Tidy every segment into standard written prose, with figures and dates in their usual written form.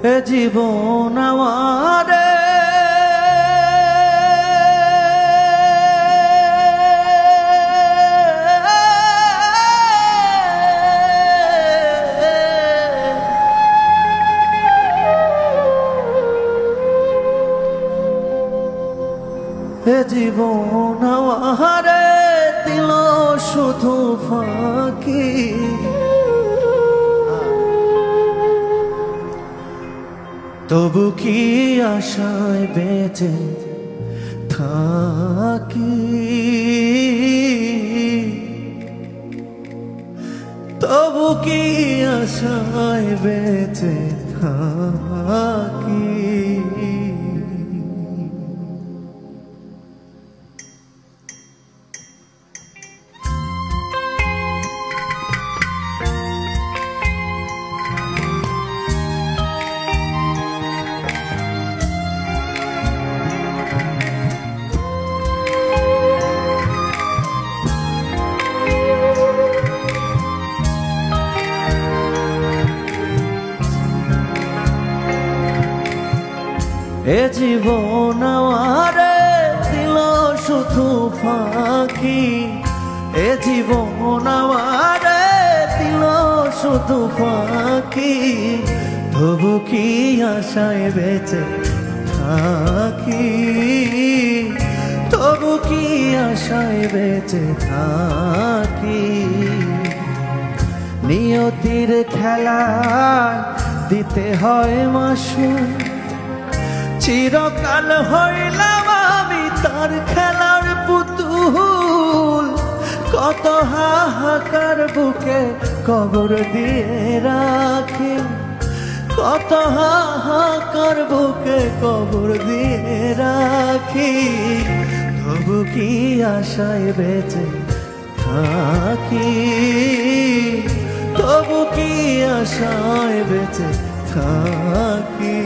এ জীবন আমারে এ জীবন আমারে দিল শুধু ফাঁকি তবু কি আশায় বেঁচে থাকি তবু কি আশায় বেঁচে থাকি এ জীবন আমারে দিল শুধু ফাঁকি এ জীবন আমারে দিল শুধু ফাঁকি তবু কি আশায় বেঁচে থাকি তবু কি আশায় বেঁচে থাকি নিয়তির খেলায় দিতে হয় মাসু চিরকাল হইলাম আমি তার খেলার পুতুল কত হাহাকার বুকে কবর দিয়ে রাখি কত হাহাকার বুকে কবর দিয়ে রাখি তবু কি আশায় বেঁচে থাকি তবু কি আশায় বেঁচে থাকি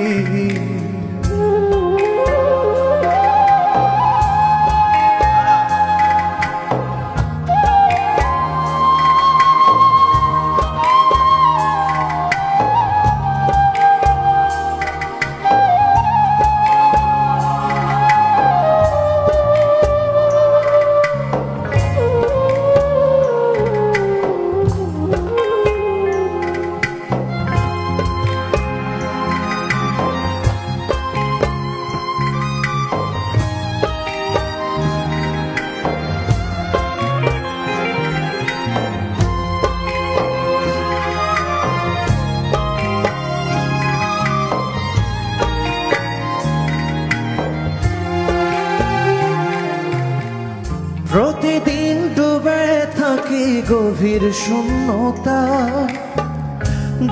প্রতিদিন ডুবে থাকি গভীর শূন্যতা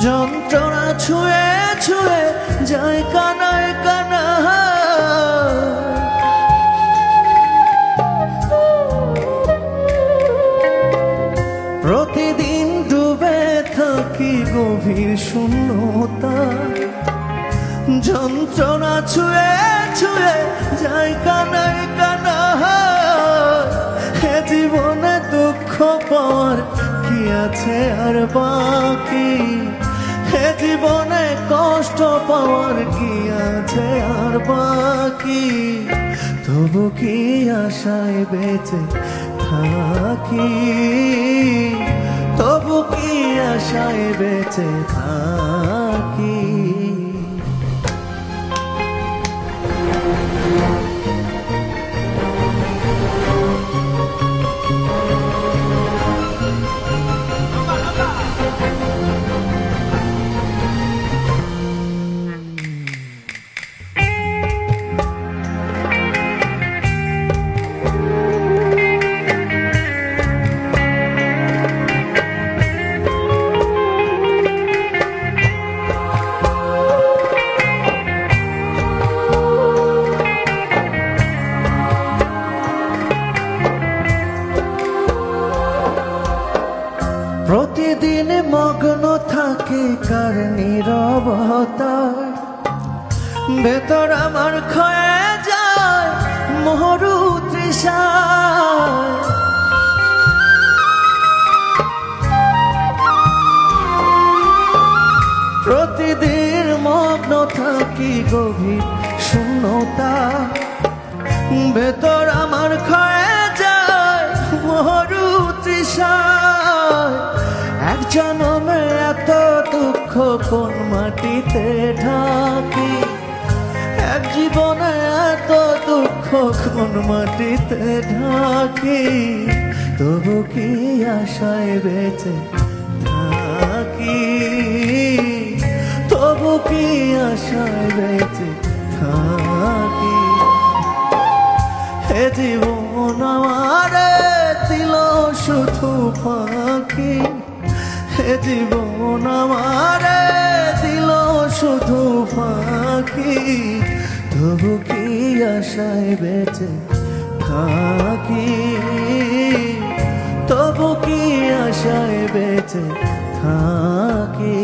যন্ত্রণা ছুঁয়ে ছুঁয়ে যায় কানায় কানা প্রতিদিন ডুবে থাকি গভীর শূন্যতা যন্ত্রণা ছুঁয়ে ছুঁয়ে যায় কানায় কানা জীবনে দুঃখ পাওয়ার কি আছে আর বাকি হে জীবনে কষ্ট পাওয়ার কি আছে আর বাকি তবু কি আশায় বেঁচে থাকি তবু কি আশায় বেঁচে থাকি প্রতিদিন মগ্ন থাকে কার নীরবতায় ভেতর আমার ক্ষয়ে যায় মরু তৃষায় প্রতিদিন মগ্ন মগ্ন থাকি গভীর শূন্যতা, ভেতর আমার ক্ষয়ে যায় মরু তৃষায়। এক জনমে এত দুঃখ কোন মাটিতে ঢাকি, এক জীবনে এত দুঃখ কোন মাটিতে ঢাকি। তবু কি আশায় বেঁচে থাকি, তবু কি আশায় বেঁচে থাকি। হে জীবন আমারে দিল শুধু ফাঁকি, হে জীবন আমারে দিল শুধু ফাঁকি। তবু কি আশায় বেঁচে থাকি, তবু কি আশায় বেঁচে থাকি।